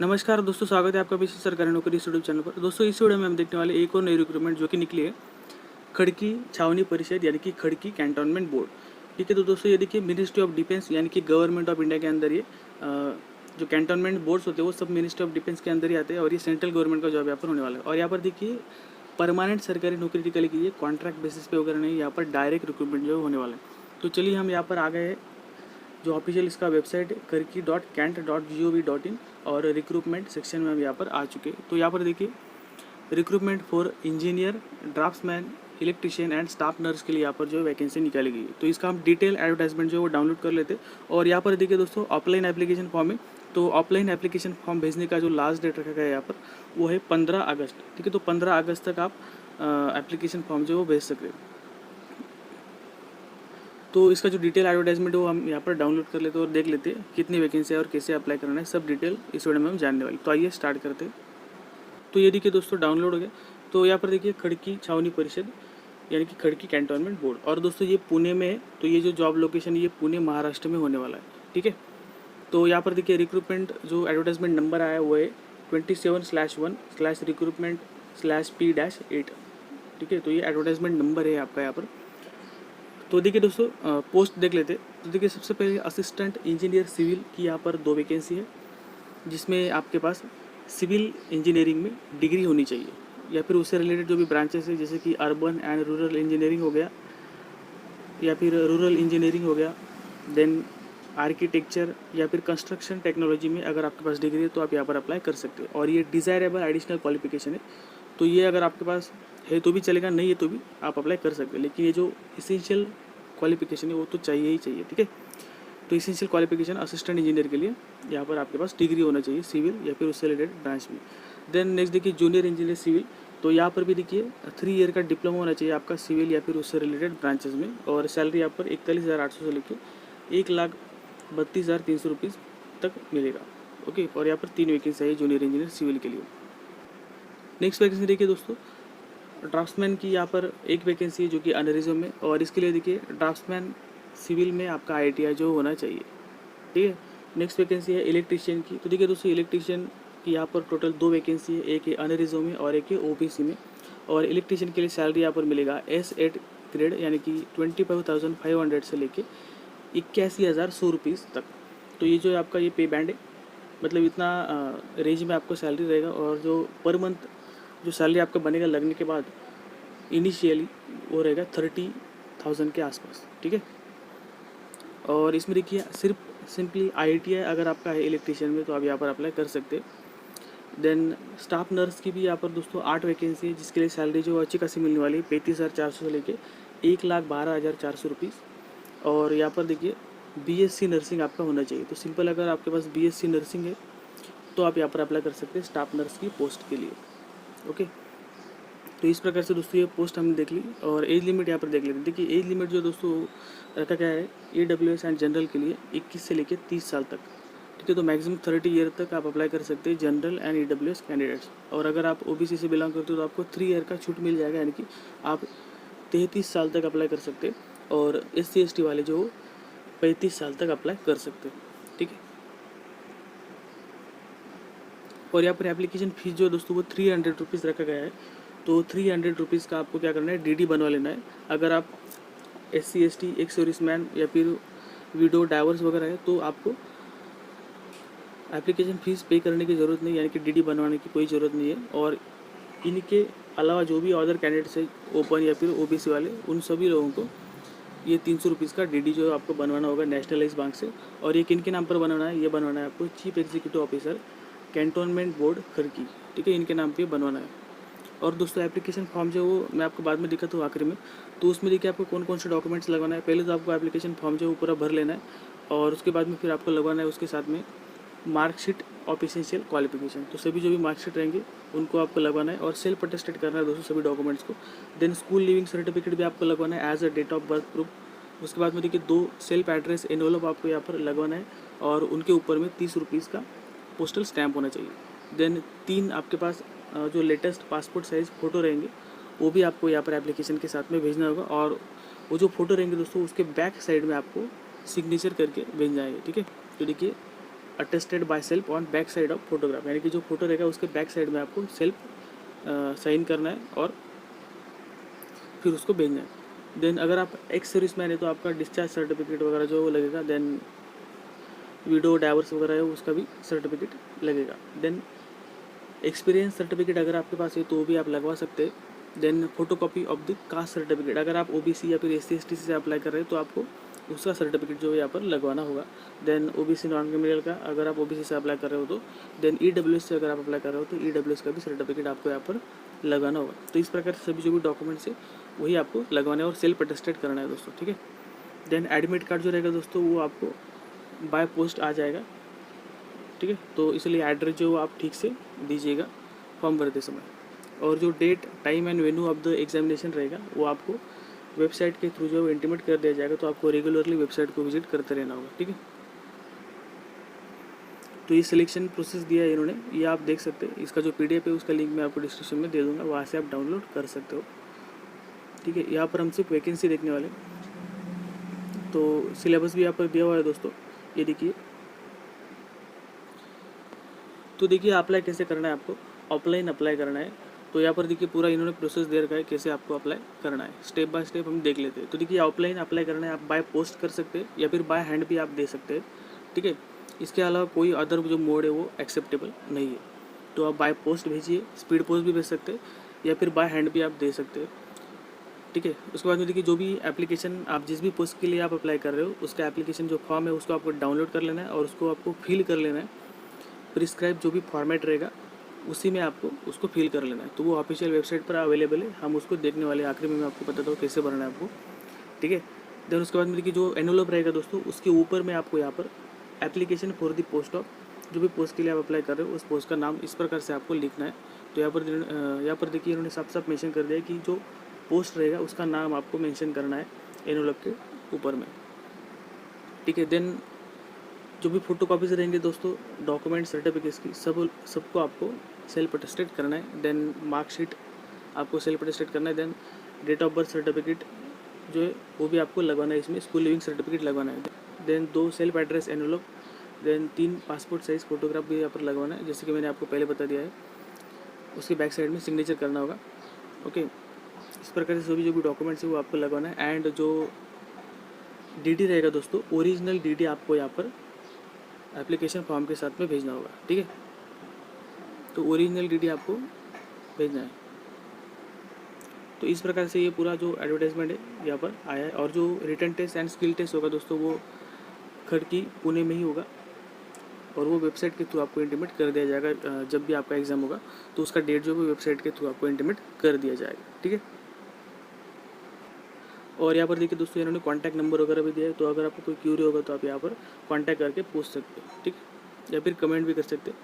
नमस्कार दोस्तों, स्वागत है आपका भी सरकारी नौकरी इस यूट्यूब चैनल पर। दोस्तों इस वीडियो में हम देखने वाले एक और नई रिक्रूटमेंट जो कि निकली है, खड़की छावनी परिषद यानी कि खड़की कैंटोनमेंट बोर्ड। ठीक है, तो दोस्तों ये देखिए मिनिस्ट्री ऑफ डिफेंस यानी कि गवर्नमेंट ऑफ इंडिया के अंदर ये जो कैंटोनमेंट बोर्ड्स होते हैं वो सब मिनिस्ट्री ऑफ डिफेंस के अंदर ही आते हैं और ये सेंट्रल गवर्नमेंट का जॉब यहाँ पर होने वाला है। और यहाँ पर देखिए परमानेंट सरकारी नौकरी निकली की है, कॉन्ट्रैक्ट बेसिस पे वगैरह नहीं, यहाँ पर डायरेक्ट रिक्रूटमेंट जो होने वाला है। तो चलिए हम यहाँ पर आ गए, जो ऑफिशियल इसका वेबसाइट है karki.cant.gov.in और रिक्रूटमेंट सेक्शन में हम यहाँ पर आ चुके हैं। तो यहाँ पर देखिए recruitment for engineer, draughtsman, electrician and staff nurse के लिए यहाँ पर जो वैकेंसी निकाली गई है। तो इसका हम डिटेल एडवर्टाइजमेंट जो है वो डाउनलोड कर लेते हैं। और यहाँ पर देखिए दोस्तों ऑफलाइन एप्लीकेशन फॉर्म है। तो ऑफलाइन एप्लीकेशन फॉर्म भेजने का जो लास्ट डेट रखा गया है यहाँ पर वो है 15 अगस्त। ठीक है, तो 15 अगस्त तक आप एप्लीकेशन फॉर्म जो है वो भेज सकते हैं। तो इसका जो डिटेल एडवर्टाइजमेंट है वो हम यहाँ पर डाउनलोड कर लेते हैं और देख लेते हैं कितनी वैकेंसी है और कैसे अप्लाई करना है, सब डिटेल इस वीडियो में हम जानने वाले। तो आइए स्टार्ट करते हैं। तो ये देखिए दोस्तों डाउनलोड हो गया। तो यहाँ पर देखिए खड़की छावनी परिषद यानी कि खड़की कैंटोनमेंट बोर्ड, और दोस्तों ये पुणे में है। तो ये जो जॉब लोकेशन है ये पुणे महाराष्ट्र में होने वाला है। ठीक है, तो यहाँ पर देखिए रिक्रूटमेंट जो एडवर्टाइजमेंट नंबर आया है वो है 27/1/recruitment/P-8। ठीक है, तो ये एडवर्टाइजमेंट नंबर है आपका यहाँ पर। तो देखिए दोस्तों पोस्ट देख लेते। तो देखिए सबसे पहले असिस्टेंट इंजीनियर सिविल की यहाँ पर 2 वैकेंसी है, जिसमें आपके पास सिविल इंजीनियरिंग में डिग्री होनी चाहिए या फिर उससे रिलेटेड जो भी ब्रांचेस है जैसे कि अर्बन एंड रूरल इंजीनियरिंग हो गया या फिर रूरल इंजीनियरिंग हो गया, देन आर्किटेक्चर या फिर कंस्ट्रक्शन टेक्नोलॉजी में अगर आपके पास डिग्री है तो आप यहाँ पर अप्लाई कर सकते हो। और ये डिज़ायरेबल एडिशनल क्वालिफिकेशन है, तो ये अगर आपके पास है तो भी चलेगा, नहीं है तो भी आप अप्लाई कर सकते हैं। लेकिन ये जो इसेंशियल क्वालिफिकेशन है वो तो चाहिए ही चाहिए। ठीक है, तो इसेंशियल क्वालिफिकेशन असिस्टेंट इंजीनियर के लिए यहाँ पर आपके पास डिग्री होना चाहिए सिविल या फिर उससे रिलेटेड ब्रांच में। देन नेक्स्ट देखिए जूनियर इंजीनियर सिविल, तो यहाँ पर भी देखिए 3 ईयर का डिप्लोमा होना चाहिए आपका सिविल या फिर उससे रिलेटेड ब्रांचेस में। और सैलरी यहाँ पर 41,800 से लेकर 1,32,300 रुपीज़ तक मिलेगा। ओके, और यहाँ पर 3 वैकेंसी है जूनियर इंजीनियर सिविल के लिए। नेक्स्ट वैकेंसी देखिए दोस्तों ड्राफ्ट्समैन की यहाँ पर एक वैकेंसी है जो कि अनरिजर्व में, और इसके लिए देखिए ड्राफ्ट्समैन सिविल में आपका ITI जो होना चाहिए। ठीक है, नेक्स्ट वैकेंसी है इलेक्ट्रिशियन की। तो देखिए दोस्तों इलेक्ट्रिशियन की यहाँ पर टोटल 2 वैकेंसी है, एक है अनरिजर्व में और एक है OBC में। और इलेक्ट्रिशियन के लिए सैलरी यहाँ पर मिलेगा S8 ग्रेड यानी कि 25,500 से लेके 81,100 रुपीज़ तक। तो ये जो आपका ये पे बैंड है, मतलब इतना रेंज में आपको सैलरी रहेगा। और जो पर मंथ जो सैलरी आपका बनेगा लगने के बाद इनिशियली वो रहेगा 30,000 के आसपास। ठीक है, और इसमें देखिए सिर्फ सिंपली ITI अगर आपका है इलेक्ट्रिशियन में तो आप यहाँ पर अप्लाई कर सकते हैं। देन स्टाफ नर्स की भी यहाँ पर दोस्तों 8 वैकेंसी है, जिसके लिए सैलरी जो अच्छी खासी मिलने वाली है 35,400 से लेके 1,12,400 रुपीज़। और यहाँ पर देखिए BSc नर्सिंग आपका होना चाहिए। तो सिंपल अगर आपके पास BSc नर्सिंग है तो आप यहाँ पर अप्लाई कर सकते हैं स्टाफ नर्स की पोस्ट के लिए। ओके, तो इस प्रकार से दोस्तों ये पोस्ट हमने देख ली। और एज लिमिट यहाँ पर देख लेते हैं। देखिए एज लिमिट जो दोस्तों रखा गया है AWS एंड जनरल के लिए 21 से लेकर 30 साल तक। ठीक है, तो मैक्सिमम 30 ईयर तक आप अप्लाई कर सकते हैं जनरल एंड AWS कैंडिडेट्स। और अगर आप OBC से बिलोंग करते हो तो आपको 3 ईयर का छूट मिल जाएगा, यानी कि आप 33 साल तक अप्लाई कर सकते हैं। और SC ST वाले जो 35 साल तक अप्लाई कर सकते हैं। ठीक है, और यहाँ पर एप्लीकेशन फ़ीस जो दोस्तों वो 300 रुपीज़ रखा गया है। तो 300 रुपीज़ का आपको क्या करना है, DD बनवा लेना है। अगर आप SC ST एक्स सर्विसमैन या फिर विडो डाइवर्स वगैरह है तो आपको एप्लीकेशन फ़ीस पे करने की ज़रूरत नहीं, यानी कि DD बनवाने की कोई ज़रूरत नहीं है। और इनके अलावा जो भी अदर कैंडिडेट्स है ओपन या फिर OBC वाले, उन सभी लोगों को ये 300 रुपीज़ का DD जो आपको बनवाना होगा नेशनलाइज बैंक से। और ये किन के नाम पर बनवाना है, ये बनवाना है आपको chief executive officer cantonment board Khadki. ठीक है, इनके नाम पे बनवाना है। और दोस्तों एप्लीकेशन फॉर्म जो वो मैं आपको बाद में दिखाता हूँ आखिरी में। तो उसमें देखिए आपको कौन कौन से डॉक्यूमेंट्स लगवाना है। पहले तो आपको एप्लीकेशन फॉर्म जो वो पूरा भर लेना है, और उसके बाद में फिर आपको लगवाना है उसके साथ में मार्कशीट ऑफ एसेंशियल क्वालिफिकेशन। तो सभी जो भी मार्कशीट रहेंगे उनको आपको लगवाना है और सेल्फ अटेस्टेड करना है दोस्तों सभी डॉक्यूमेंट्स को। देन स्कूल लिविंग सर्टिफिकेट भी आपको लगवाना है as a date of birth proof. उसके बाद में देखिए 2 सेल्फ एड्रेस एनवलप आपको यहाँ पर लगवाना है, और उनके ऊपर में 30 रुपीज़ का पोस्टल स्टैम्प होना चाहिए। देन 3 आपके पास जो लेटेस्ट पासपोर्ट साइज़ फ़ोटो रहेंगे वो भी आपको यहाँ पर एप्लीकेशन के साथ में भेजना होगा। और वो जो फ़ोटो रहेंगे दोस्तों उसके बैक साइड में आपको सिग्नेचर करके भेजना है। ठीक है, तो देखिए attested by self on back side of photograph, यानी कि जो फोटो रहेगा उसके बैक साइड में आपको सेल्फ साइन करना है और फिर उसको भेजना है। देन अगर आप एक्स सर्विस मैन है तो आपका डिस्चार्ज सर्टिफिकेट वगैरह जो वो लगेगा। देन वीडियो डाइवर्स वगैरह है उसका भी सर्टिफिकेट लगेगा। देन एक्सपीरियंस सर्टिफिकेट अगर आपके पास है तो वो भी आप लगवा सकते हैं। Then photo copy of the caste certificate, अगर आप ओबीसी या फिर SC/ST से अप्लाई कर रहे हैं तो आपको उसका सर्टिफिकेट जो है यहाँ पर लगवाना होगा। देन ओबीसी नॉन क्रिमिनल का अगर आप ओबीसी से अप्लाई कर रहे हो तो, देन EWS से अगर आप अप्लाई कर रहे हो तो EWS का भी सर्टिफिकेट आपको यहाँ पर लगाना होगा। तो इस प्रकार से सभी जो भी डॉक्यूमेंट्स है वही आपको लगवाना है और सेल्फ अटेस्टेड करना है दोस्तों, ठीक है। देन एडमिट कार्ड जो रहेगा दोस्तों वो आपको बाय पोस्ट आ जाएगा, ठीक है। तो इसलिए एड्रेस जो आप ठीक से दीजिएगा फॉर्म भरते समय। और जो date time and venue of the examination रहेगा वो आपको वेबसाइट के थ्रू जो इंटीमेट कर दिया जाएगा, तो आपको रेगुलरली वेबसाइट को विजिट करते रहना होगा, ठीक है। तो ये सिलेक्शन प्रोसेस दिया है इन्होंने, ये आप देख सकते हैं। इसका जो PDF है उसका लिंक मैं आपको डिस्क्रिप्शन में दे दूँगा, वहाँ से आप डाउनलोड कर सकते हो, ठीक है। यहाँ पर हम सिर्फ वैकेंसी देखने वाले, तो सिलेबस भी यहाँ पर दिया हुआ है दोस्तों, ये देखिए। तो देखिए अप्लाई कैसे करना है, आपको ऑफलाइन अप्लाई करना है। तो यहाँ पर देखिए पूरा इन्होंने प्रोसेस दे रखा है कैसे आपको अप्लाई करना है, स्टेप बाय स्टेप हम देख लेते हैं। तो देखिए ऑफलाइन अप्लाई करना है, आप बाय पोस्ट कर सकते हैं या फिर बाय हैंड भी आप दे सकते हैं, ठीक है। इसके अलावा कोई अदर जो मोड है वो एक्सेप्टेबल नहीं है। तो आप बाय पोस्ट भेजिए, स्पीड पोस्ट भी भेज सकते हैं या फिर बाय हैंड भी आप दे सकते हैं, ठीक है। उसके बाद में देखिए जो भी एप्लीकेशन आप जिस भी पोस्ट के लिए आप अप्लाई कर रहे हो उसका एप्लीकेशन जो फॉर्म है उसको आपको डाउनलोड कर लेना है और उसको आपको फिल कर लेना है। प्रिस्क्राइब जो भी फॉर्मेट रहेगा उसी में आपको उसको फिल कर लेना है। तो वो ऑफिशियल वेबसाइट पर अवेलेबल है, हम उसको देखने वाले हैं। आखिरी में मैं आपको बताता हूँ कैसे भरना है आपको, ठीक है। देन उसके बाद में देखिए जो एनवलप रहेगा दोस्तों उसके ऊपर में आपको यहाँ पर application for the post of, जो भी पोस्ट के लिए आप अप्लाई कर रहे हो उस पोस्ट का नाम इस प्रकार से आपको लिखना है। तो यहाँ पर देखिए इन्होंने साफ साफ मेंशन कर दिया है कि जो पोस्ट रहेगा उसका नाम आपको मेंशन करना है एनवलप के ऊपर में, ठीक है। देन जो भी फोटो कॉपीज रहेंगे दोस्तों डॉक्यूमेंट सर्टिफिकेट्स की सबको आपको सेल्फ अटेस्टेड करना है। देन मार्कशीट आपको सेल्फ अटेस्टेड करना है। Then date of birth certificate जो है वो भी आपको लगवाना है, इसमें स्कूल लिविंग सर्टिफिकेट लगवाना है। Then 2 self address envelope, then 3 passport size photograph भी यहाँ पर लगवाना है, जैसे कि मैंने आपको पहले बता दिया है। उसके बैक साइड में सिग्नेचर करना होगा, ओके। इस प्रकार से जो भी डॉक्यूमेंट्स है वो आपको लगवाना है। एंड जो DD रहेगा दोस्तों ओरिजिनल DD आपको यहाँ पर एप्लीकेशन फॉर्म के साथ में भेजना होगा, ठीक है। तो ओरिजिनल DD आपको भेजना है। तो इस प्रकार से ये पूरा जो एडवर्टाइजमेंट है यहाँ पर आया है। और जो written test and skill test होगा दोस्तों वो खड़की पुणे में ही होगा और वो वेबसाइट के थ्रू आपको इंटीमेट कर दिया जाएगा। जब भी आपका एग्ज़ाम होगा तो उसका डेट जो है वेबसाइट के थ्रू आपको इंटीमेट कर दिया जाएगा, ठीक है। और यहाँ पर देखिए दोस्तों इन्होंने कॉन्टैक्ट नंबर वगैरह भी दिया है, तो अगर आपको कोई क्यूरी होगा तो आप यहाँ पर कॉन्टैक्ट करके पूछ सकते हो, ठीक है, या फिर कमेंट भी कर सकते हैं।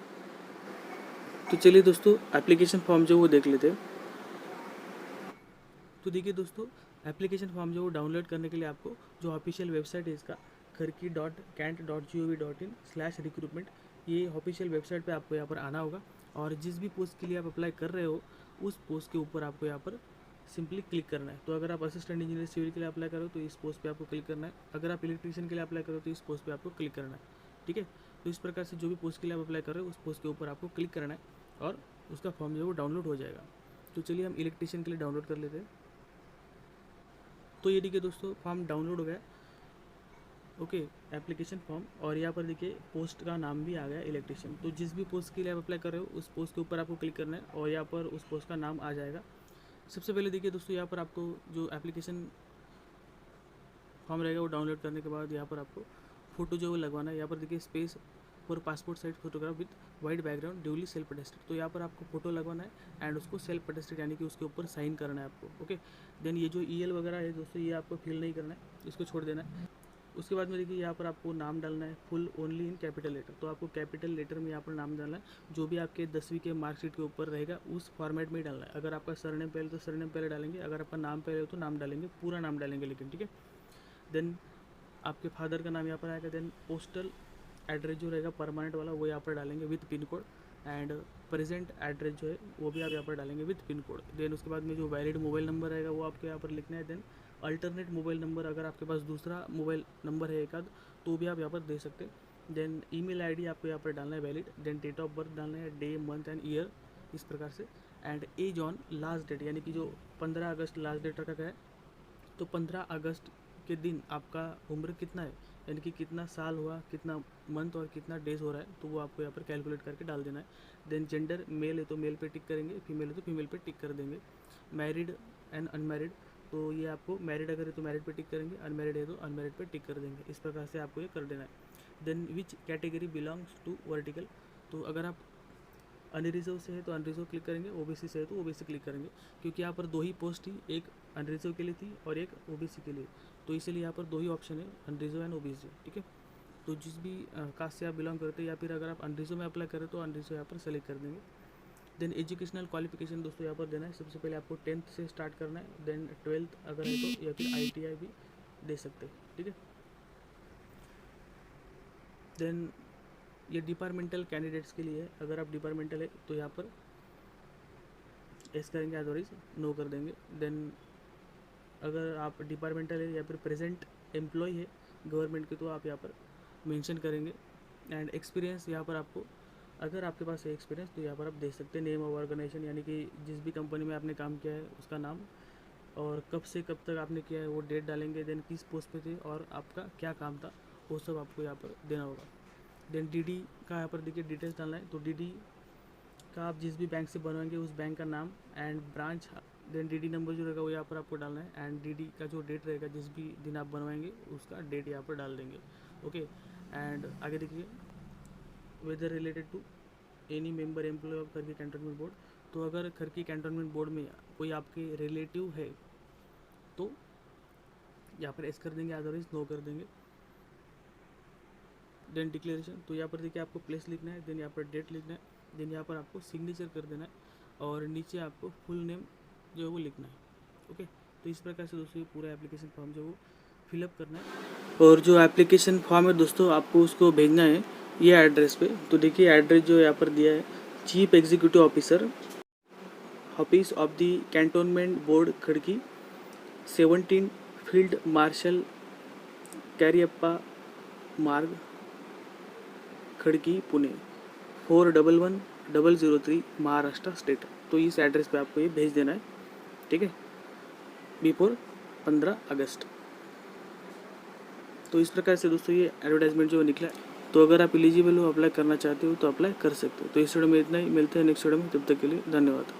तो चलिए दोस्तों एप्लीकेशन फॉर्म जो वो देख लेते हैं। तो देखिए दोस्तों एप्लीकेशन फॉर्म जो वो डाउनलोड करने के लिए आपको जो ऑफिशियल वेबसाइट है इसका kharki.cant.gov.in/recruitment, ये ऑफिशियल वेबसाइट पे आपको यहाँ पर आना होगा। और जिस भी पोस्ट के लिए आप अप्लाई कर रहे हो उस पोस्ट के ऊपर आपको यहाँ पर सिंपली क्लिक करना है। तो अगर आप असिस्टेंट इंजीनियर सिविल के लिए अप्लाई करो तो इस पोस्ट पे आपको क्लिक करना है। अगर आप इलेक्ट्रीशियन के लिए अप्लाई करो तो इस पोस्ट पे आपको क्लिक करना है, ठीक है। तो इस प्रकार से जो भी पोस्ट के लिए आप अप्लाई कर रहे हो उस पोस्ट के ऊपर आपको क्लिक करना है और उसका फॉर्म जो है वो डाउनलोड हो जाएगा। तो चलिए हम इलेक्ट्रीशियन के लिए डाउनलोड कर लेते हैं। तो ये देखिए दोस्तों फॉर्म डाउनलोड हो गया, ओके, एप्लीकेशन फॉर्म। और यहाँ पर देखिए पोस्ट का नाम भी आ गया इलेक्ट्रीशियन। तो जिस भी पोस्ट के लिए आप अप्लाई कर रहे हो उस पोस्ट के ऊपर आपको क्लिक करना है और यहाँ पर उस पोस्ट का नाम आ जाएगा। सबसे पहले देखिए दोस्तों यहाँ पर आपको जो एप्लीकेशन फॉर्म रहेगा वो डाउनलोड करने के बाद यहाँ पर आपको फ़ोटो जो वो लगवाना है। यहाँ पर देखिए space for passport size photograph with white background duly self attested. तो यहाँ पर आपको फोटो लगवाना है एंड उसको सेल्फ अटेस्टेड यानी कि उसके ऊपर साइन करना है आपको, ओके। देन ये जो EL वगैरह है दोस्तों ये आपको फिल नहीं करना है, इसको छोड़ देना है। उसके बाद में देखिए यहाँ पर आपको नाम डालना है full only in capital letter. तो आपको कैपिटल लेटर में यहाँ पर नाम डालना है, जो भी आपके 10वीं के मार्कशीट के ऊपर रहेगा उस फॉर्मेट में ही डालना है। अगर आपका सरनेम पहले तो सरनेम पहले डालेंगे, अगर आपका नाम पहले हो तो नाम डालेंगे, पूरा नाम डालेंगे लेकिन, ठीक है। देन आपके फादर का नाम यहाँ पर आएगा। देन पोस्टल एड्रेस जो रहेगा परमानेंट वाला वो यहाँ पर डालेंगे with pin code. And present address जो है वो भी आप यहाँ पर डालेंगे विथ पिन कोड। देन उसके बाद में जो वैलिड मोबाइल नंबर रहेगा वो आपको यहाँ पर लिखना है। देन अल्टरनेट मोबाइल नंबर, अगर आपके पास दूसरा मोबाइल नंबर है एक आध तो भी आप यहाँ पर दे सकते हैं। देन ईमेल आईडी आपको यहाँ पर डालना है valid, then date of birth डालना है, डे मंथ एंड ईयर इस प्रकार से, and age on last date, यानी कि जो 15 अगस्त लास्ट डेट रखा गया है, तो 15 अगस्त के दिन आपका उम्र कितना है, यानी कि कितना साल हुआ, कितना मंथ और कितना डेज हो रहा है, तो वो आपको यहाँ पर कैलकुलेट करके डाल देना है। देन जेंडर, मेल है तो मेल पे टिक करेंगे, फीमेल है तो फीमेल पे टिक कर देंगे। मैरिड एंड अनमैरिड, तो ये आपको मैरिड अगर है तो मैरिड पे टिक करेंगे, अनमैरिड है तो अनमैरिड पे टिक कर देंगे। इस प्रकार से आपको ये कर देना है। Then which category belongs to vertical, तो अगर आप अनरिजर्व से है तो अनरिजर्व क्लिक करेंगे, ओबीसी से है तो ओबीसी क्लिक करेंगे, क्योंकि यहाँ पर दो ही पोस्ट थी, एक अनरिजर्व के लिए थी और एक ओबीसी के लिए, तो इसीलिए यहाँ पर दो ही ऑप्शन है, अनरिजर्व एंड ओबीसी। ठीक है, तो जिस भी कास्ट से आप बिलोंग करते हैं, या फिर अगर आप अनरिजर्व में अप्लाई करें तो अनरिजर्व यहाँ पर सेलेक्ट कर देंगे। देन एजुकेशनल क्वालिफिकेशन दोस्तों यहाँ पर देना है, सबसे पहले आपको 10th से स्टार्ट करना है, देन 12th अगर है तो, या फिर ITI भी दे सकते हैं। ठीक है, देन ये डिपार्टमेंटल कैंडिडेट्स के लिए है, अगर आप डिपार्टमेंटल है तो यहाँ पर एस करेंगे, अदरवाइज नो कर देंगे। देन अगर आप डिपार्टमेंटल है या फिर प्रेजेंट एम्प्लॉय है गवर्नमेंट के, तो आप यहाँ पर मेंशन करेंगे। एंड एक्सपीरियंस यहाँ पर आपको, अगर आपके पास है एक्सपीरियंस तो यहाँ पर आप दे सकते हैं। नेम ऑफ ऑर्गेनाइजेशन, यानी कि जिस भी कंपनी में आपने काम किया है उसका नाम, और कब से कब तक आपने किया है वो डेट डालेंगे। देन किस पोस्ट पे थे और आपका क्या काम था, वो सब आपको यहाँ पर देना होगा। देन DD का यहाँ पर देखिए डिटेल्स डालना है, तो DD का आप जिस भी बैंक से बनवाएंगे उस बैंक का नाम and branch, then DD number जो रहेगा वो यहाँ पर आपको डालना है, एंड DD का जो डेट रहेगा जिस भी दिन आप बनवाएंगे उसका डेट यहाँ पर डाल देंगे। ओके, एंड आगे देखिए whether related to any member employ of Khadki cantonment board, तो अगर खरकी कैंटोनमेंट बोर्ड में कोई आपके रिलेटिव है तो यहाँ पर एस कर देंगे, अदरवाइज नो कर देंगे। देन डिक्लेरेशन, तो यहाँ पर देखिए आपको प्लेस लिखना है, देन यहाँ पर डेट लिखना है, देन यहाँ पर आपको सिग्नेचर कर देना है, और नीचे आपको फुल नेम जो है वो लिखना है। ओके, तो इस प्रकार से दोस्तों ये पूरा एप्लीकेशन फॉर्म जो है वो फिलअप करना है। और जो एप्लीकेशन फॉर्म है दोस्तों आपको उसको भेजना है ये एड्रेस पे, तो देखिए एड्रेस जो यहाँ पर दिया है, chief executive officer, office of the cantonment board Khadki, 17 field marshal Cariappa मार्ग खड़की पुणे 411003 महाराष्ट्र स्टेट। तो इस एड्रेस पे आपको ये भेज देना है। ठीक है, बिफोर 15 अगस्त। तो इस प्रकार से दोस्तों ये एडवर्टाइजमेंट जो निकला है, तो अगर आप एलिजिबल हो, अप्लाई करना चाहते हो तो अप्लाई कर सकते हो। तो इस वीडियो में इतना ही, मिलते हैं नेक्स्ट वीडियो में, तब तक के लिए धन्यवाद।